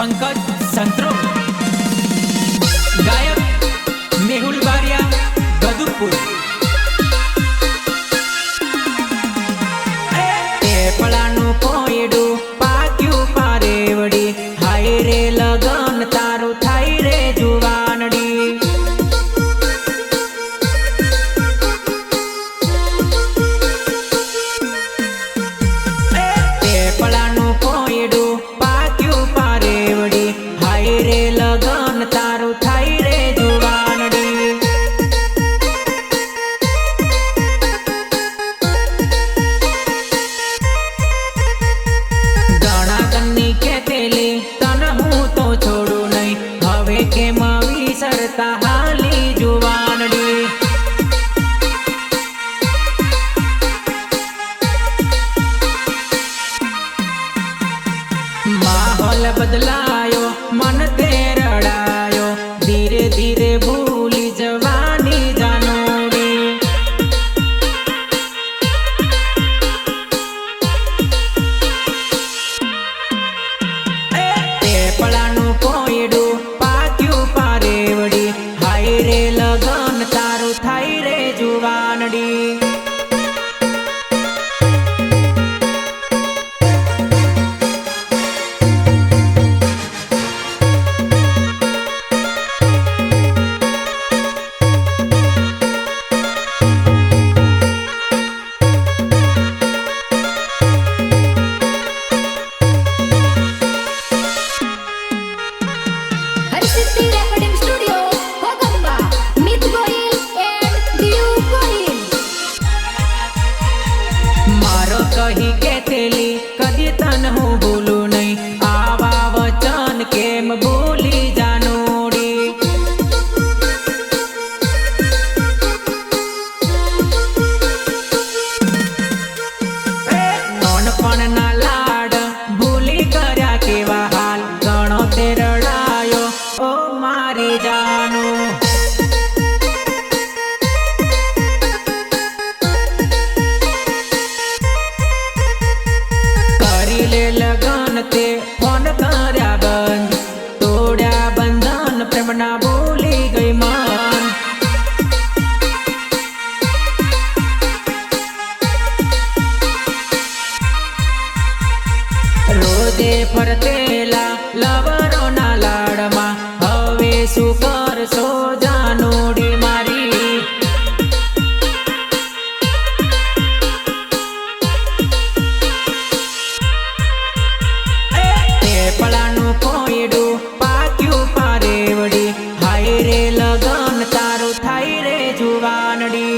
पंकज संत्रो, गायक मेहुल बारिया गदुपुर। पलानु कोयडू पाक्यू पारेवड़ी, हाय रे लगन तारू थाई रे जुवानड़ी। पलानु कोयडू पाक्यू पारेवड़ी, हाय रे लगन तारू थाई रे जुवानड़ी। के मावी सरता हाली जुवानड़ी। माहौल बदलायो मन ते रड़ायो, धीरे धीरे भूली जवानी जानोड़ी। पलानु कोयडू पारेवड़ी, हाय रे लगन तारू थाई रे जुवानड़ी। कही के तेली कदी तन हूँ भूलू नहीं, आवा वचन केम भूली जानोड़ी। नोनपण ना लाड भूली कर्या केवा हाल, गणो ते रड़ायो ओ मारी जानो। लगन ते फोन कर्या बंद, तोड्या बंधन प्रेमना भूली गई मन। रोजे फरतेला लवरो ना लाडमा, हवे सुकर सो जानोड़ी मारी। पलानु कोयडू पाक्यू पारेवड़ी, हाय रे लगन तारू थाई रे जुवानड़ी।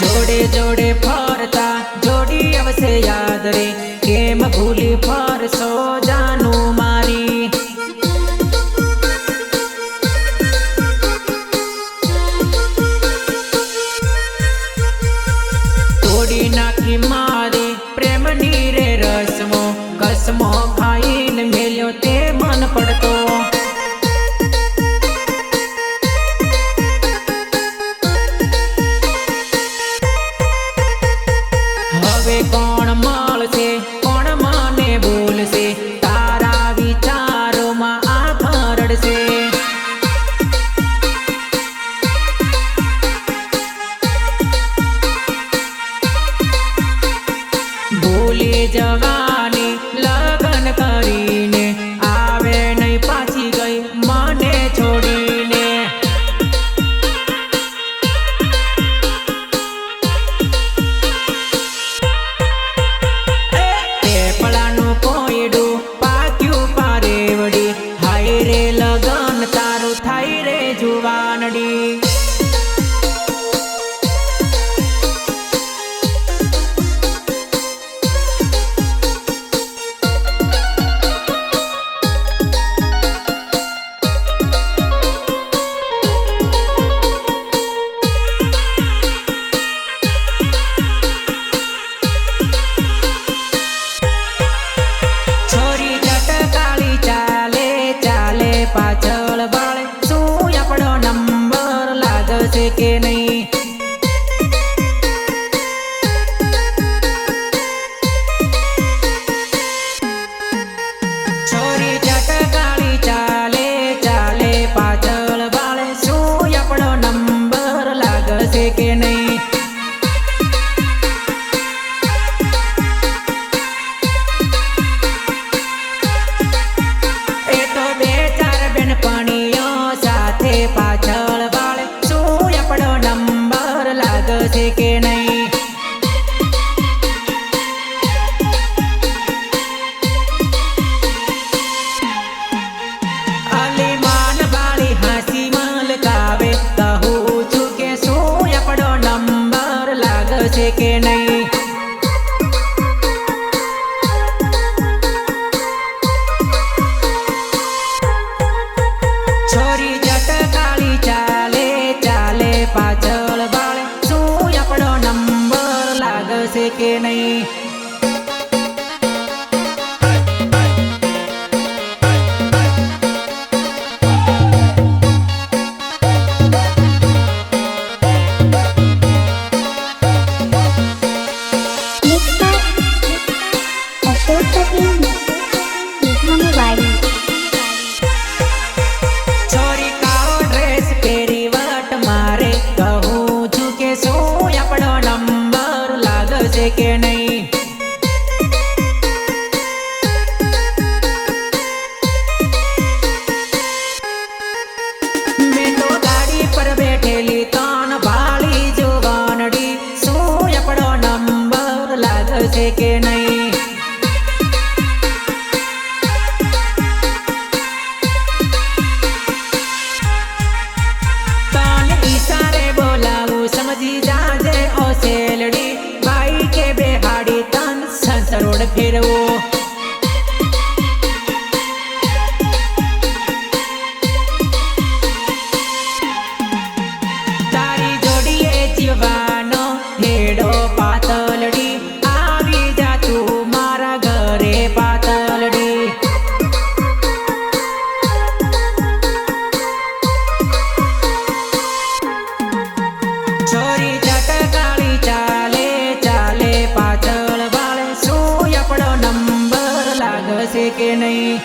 जोड़े जोड़े फरता जोड़ी अवसे याद रे, केम भूली फर सो जानू मारी। तोड़ी नाखी मारे प्रेम नीरे रसमो, कसमो खाईन मेल्यो ते मन पड़तो। कोण મળશે કોણ મને ભૂલશે, તારા વિચારોમાં આ ફરડશે। ભૂલી જવાની લગન કરીને, આવે નહીં પાછી ગઈ મને છોડીને। पलानु कोयडू पाक्यू पारेवड़ी, हाय रे लगन तारू थाई रे जुवानड़ी। કે નહીં. એ તો બે ચાર બેનપણીઓ સાથે પાછળ વાળે શું આપણો નંબર લાગશે કે નહીં. કે નહીં. છોરી જટકાળી ચાલે ચાલે પાછળ વાળે શું આપણો નંબર લાગશે કે નહીં. છોરી કાળો ડ્રેસ પહેરી વટ મારે કહું છું કે શું આપણો નંબર લાગશે કે નહીં. મેં તો ગાડી પર બેઠેલી તન ભાળી જોવાનડી શું આપણો નંબર લાગશે કે નહીં. રોડ ફેરવો તારી જોડીએ જીવવાનો હેડો પાતલડી આવી જા તું મારા ઘરે પાતલડી. છોરી જટકાળી ચાલે ચાલે પાછળ નંબર લાગશે કે નહીં.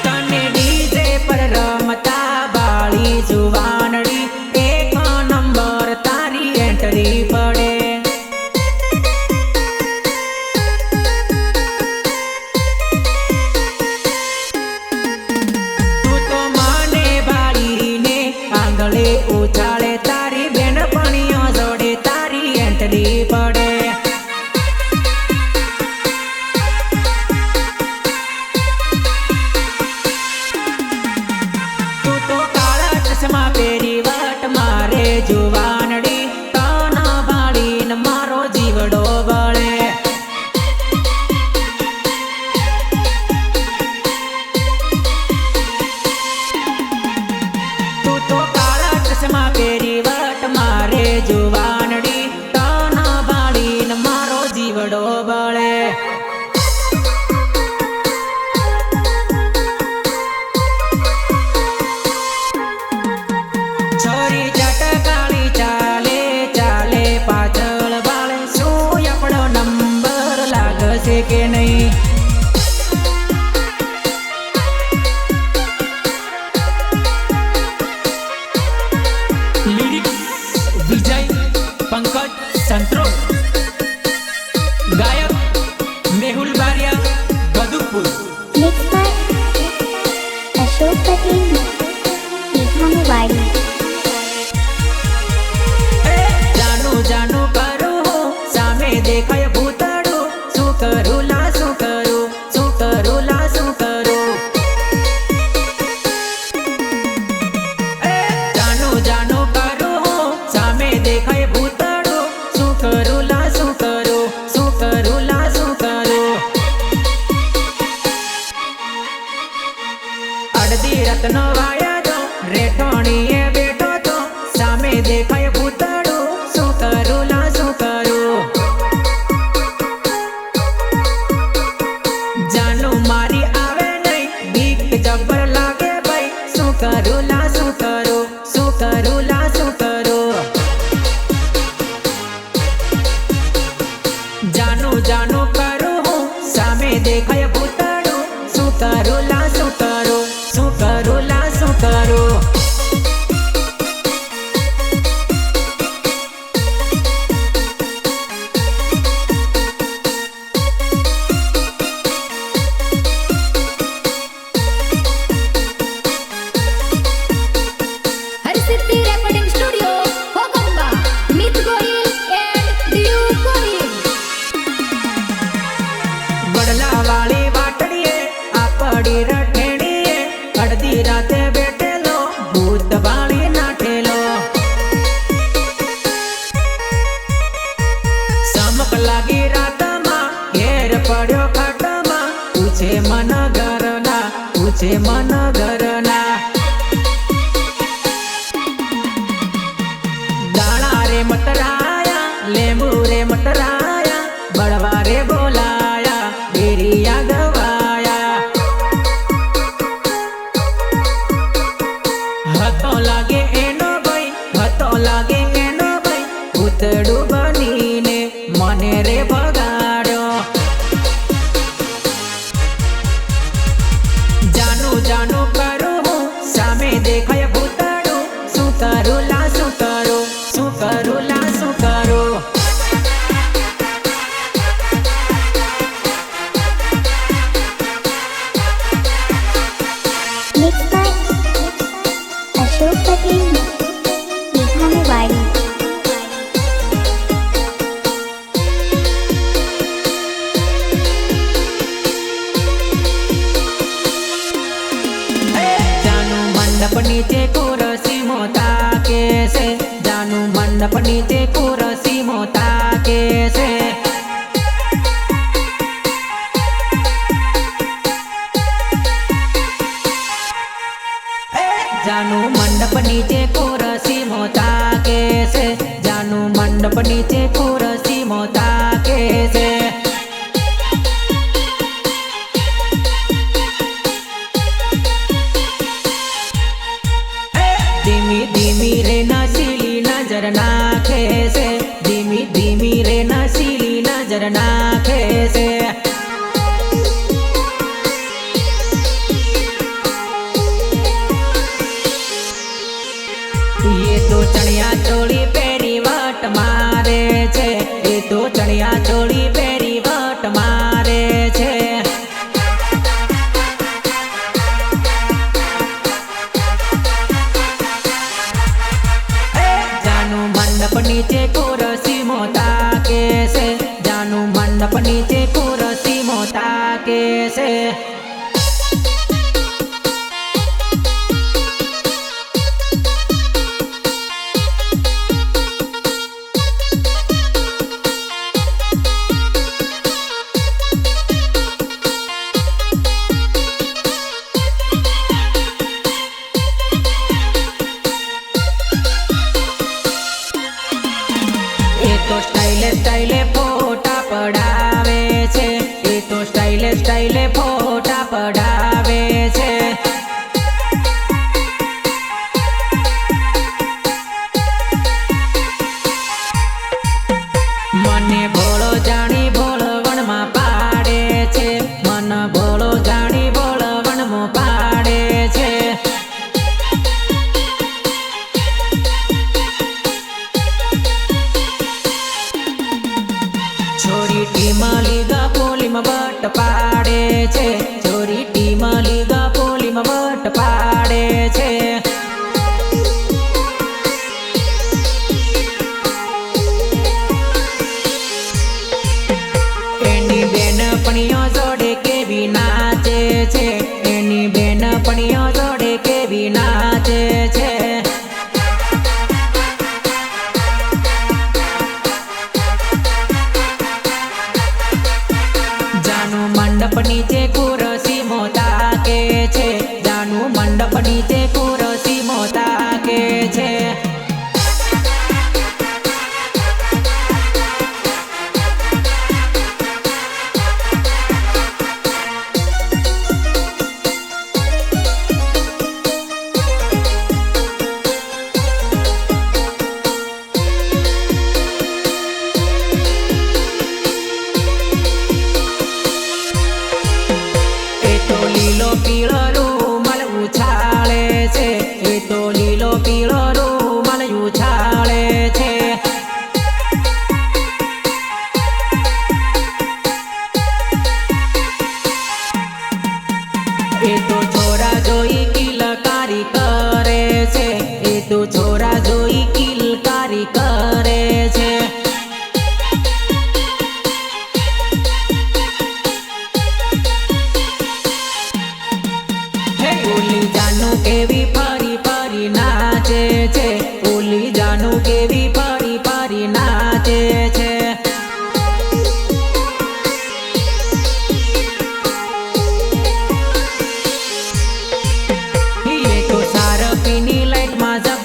તને ડીજે પર રમતા બાળી જુવાનડી એક નંબર તારી એન્ટ્રી પડે. તું તો મને બાળીને આંગળે ઉછાળે તારી બેનપણીઓ જોડે તારી એન્ટ્રી પડે. પેરી વટ મારે જુવાનડી તન ભાળીને મારો જીવડો બળે. તું તો કાળા ચશ્મા પેરી વટ મારે જુવાનડી તન ભાળીને મારો જીવડો બળે. છોરી જટકાળી ચાલે ચાલે પાછળ વાળે શું આપણો નંબર લાગશે કે નહીં. લિરિક્સ વિજય પંકજ સંત્રો, ગાયક મેહુલ બારિયા બદુપુર. અશોક પટેલ વાડી. જાનું કરું સામે દેખાય ભૂતડું શું કરું લા શું કરું શું કરું લા શું કરું. જાનું કરું સામે દેખાય ભૂતડું શું કરું લા શું કરું શું કરું લા શું કરું. અડધી રત્નો વાયા તો રેઠોણીએ બેઠો તો સામે દેખાય ભૂતડું શું કરું લા શું કરું. જાનું મારે ઘરના, પૂછે મન ઘરના. દાણા રે મટરાયા, લેંબુ રે મટરાયા, બળવા રે બોલાયા, બેરિયા ગવાયા. હતો લાગે એનો ભાઈ, હતો લાગે એનો ભાઈ, ભૂતડું બનીને મને રે ભગાડ્યો. જાનું જાનું કરું હું, સામે દેખાય ભૂતડું, શું કરું લા શું કરું, શું કરું લા શું કરું. Mixed by Ashok Patel, Meghamawadi. જાનું મંડપ નીચે કુરસી મોતા કે છે, જાનું મંડપ નીચે કુરસી મોતા કે છે. જાનું મંડપ નીચે કુરસી મોતા કે છે, જાનું મંડપ નીચે કુરસી મોતા કે છે. ધીમી ધીમી રે નસીલી નજર નાખે છે, ધીમી ધીમી રે નસીલી નજર નાખે છે. ये तो चढ़िया चोली पेरी वट मारे छे, ये तो चढ़िया चोली पेरी वट मारे छे. જાનું મંડપ નીચે કુરસી મોતા કે છે, જાનું મંડપ નીચે કુરસી મોતા કે છે. એ તો સ્ટાઇલે સ્ટાઇલે ફોટા પડાવે છે, એ તો સ્ટાઇલે સ્ટાઇલે ફોટા પડાવે છે. મને ભોળો જાણી ભોળવણમાં પાડે છે, મન ભોળો જાણી ભોળવણમાં પાડે છે. छोरी टीमाली गा पोली में बट पाड़े छे, छोरी टीमाली गा पोली में बट पाड़े छे. एनी बेनपणीओ जोड़े केवी नाचे छे, एनी बेनपणीओ जोड़े केवी नाचे छे. જાનું મંડપ નીચે કુરસી મોતા કે છે, જાનું મંડપ નીચે કુરસી મોતા કે છે. એ તો લીલો પીળો રૂમાલ ઉછાળે છે, એ તો લીલો પીળો રૂમાલ ઉછાળે છે. એ તો છોરા જોઈ કિલકારી કરે છે, એ તો છોરા જોઈ કિલકારી કરે છે. ઓલી જાનું કેવી ફરી ફરી નાચે છે, ઓલી જાનું કેવી ફરી ફરી નાચે છે.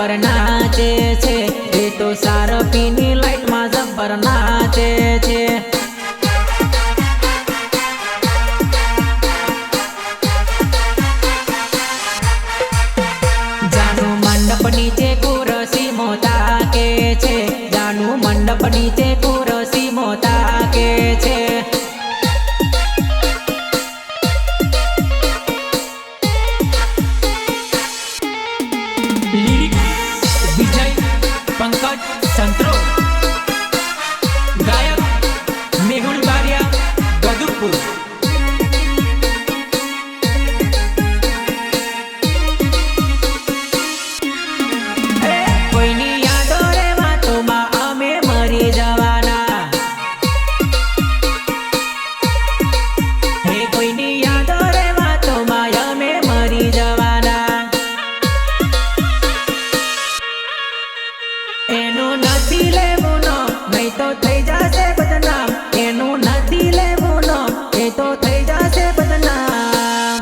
જબ્બર નાચે છે, એ તો સારપીની લાઈટમાં જબ્બર નાચે છે. જાનું મંડપ નીચે કુરસી મોતા કે છે, જાનું મંડપ નીચે કુરસી મોતા કે છે. વિજય પંકજ સંત્રો, ગાયક મેહુલ બારિયા ગદુપુર. કોઈની યાદો રે વાતોમાં અમે મરી જવાના, હે કોઈની યાદો રે વાતોમાં અમે મરી જવાના. એનું નથી લેવું નો, નહીં તો થઈ જશે બદનામ. એનું નથી લેવું નો, એ તો થઈ જશે બદનામ.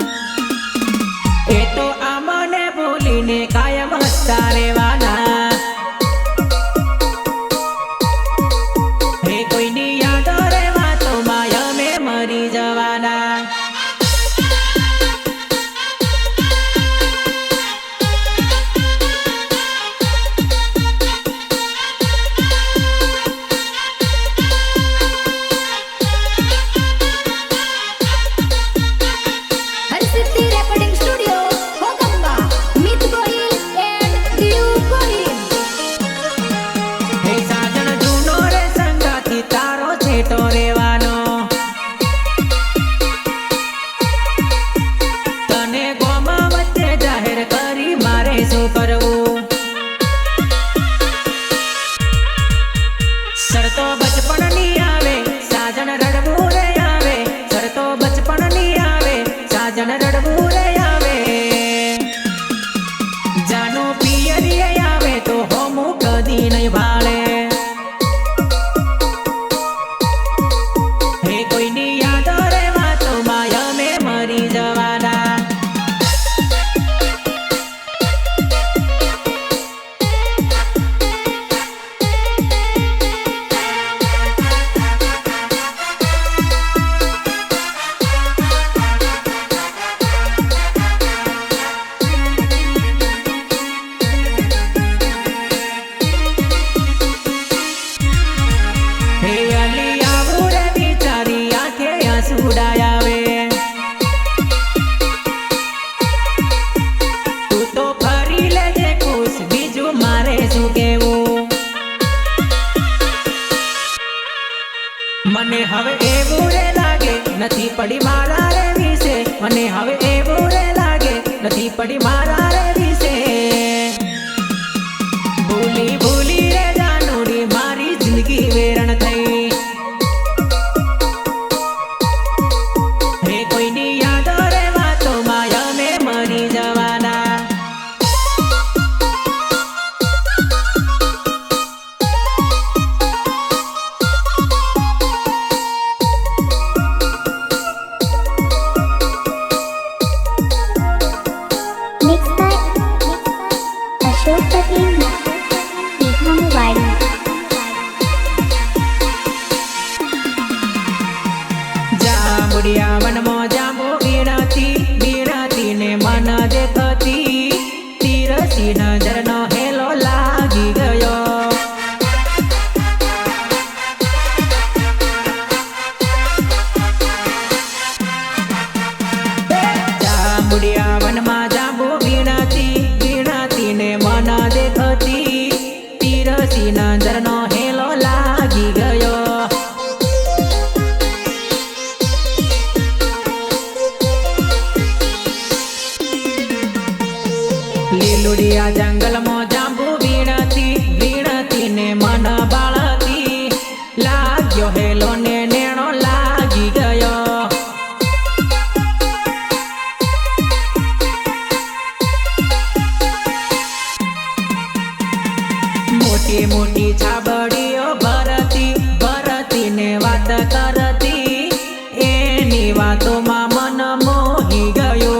એ તો આમને ભૂલીને કાયમ હસતા રહેવાના, હે કોઈની યાદો રે વાતોમાં અમે મરી જવાના. હરસિદ્ધિ રેકોર્ડિંગ સ્ટુડિયો હોગંબા મિત ગોહિલ એન્ડ દિયુ ગોહિલ. હે સાજણ જૂનો રે સંગાથી તારો છેટો રેવાનો, તને ગોમા વચ્ચે જાહેર કરી મારે શું કરવું. શરતો બચપણની આવે, સાજણ રડવું રે આવે. શરતો બચપણની આવે, સાજણ રડવું રે આવે. જાનું પિયરીએ આવે તો હોમું કદી નહીં ભાળે, હે કોઈની યાદો રે વાતોમાં અમે મરી જવાના. હે અલી આવું રે બિચારી આંખે આંસુડાય આવે. તું તો ફરી લેજે ખુશ, બીજું મારે શું કેવું. મને હવે એવું રે લાગે નથી પડી મારા રે વિશે, મને હવે એવું રે લાગે નથી પડી મારા રે વિશે. ભૂલી ભૂલી રે જાનુડી મારી જિંદગી વેરણ થઈ, હે કોઈની યાદો રે વાતોમાં અમે મરી જવાના. મિક્સ બાય અશોક પટેલ ભીખાની વાડી. જાંબુડિયા વનમાં જાંબુ વીણાતી, વીણાતી ને મન દેખતી, તીરસી નજરનો હેલો લાગી ગયો. જાંબુડિયા વનમાં જાંબુ વીણાતી, વીણાતી ને મન દેખતી, તીરસી નજરનો હેલો લાગી ગયો. લીલુડિયા જંગલમાં જાંબુ વીણતી, વીણતી ને મન બાળતી, લાગ્યો હેલો ને નેણો લાગી ગયો. મોટી મોટી છાબડીઓ ભરતી, ભરતી ને વાત કરતી, એની વાતોમાં મન મોહી ગયો.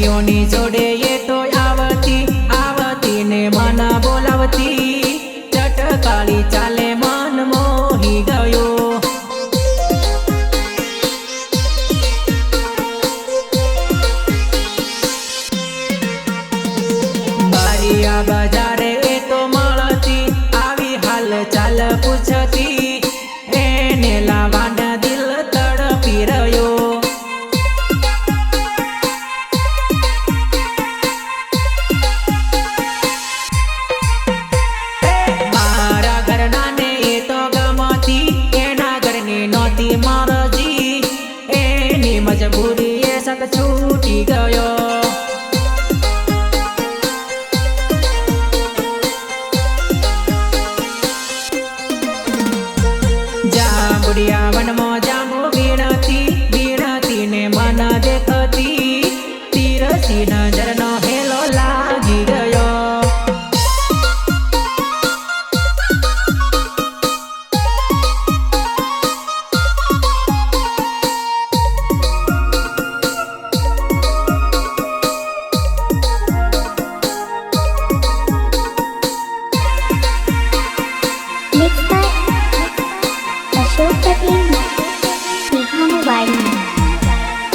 સખીઓની જોડે એ તો આવતી આવતી ને મન બોલાવતી ચટકાળી ચાલે મન મોહી ગયો બારિયા બજારે એ તો મળતી આવી હાલ ચાલ પૂછતી એને લાવાના દિલ તડપી રહ્યો મારા ઘરના ને એ તો ગમતી એના ઘરની નહોતી મરજી એની મજબૂરી એ સત છૂટી ગયો જાંબુડિયા વનમાં જાંબુ વીણતી વીણતી ને મન દેખતી તીરસી નજરનો હેલો લાગી ગયો Mixed by Ashok Patel, Megha Mobile.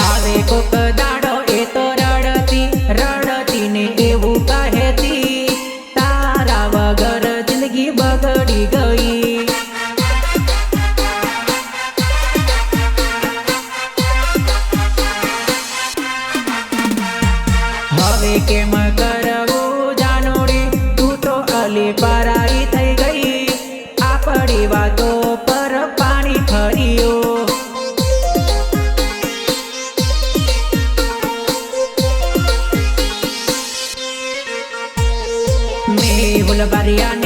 આવે કોક દાડો એ તો રડતી રડતી ને એવું કહેતી તારા વગર જિંદગી બગડી ગઈ હવે કેમ કરવું જાનોડી તું તો અલી પરાઈ થઈ ગઈ આપણી વાતો પર પાણી ફર્યું મેહુલ બારિયાને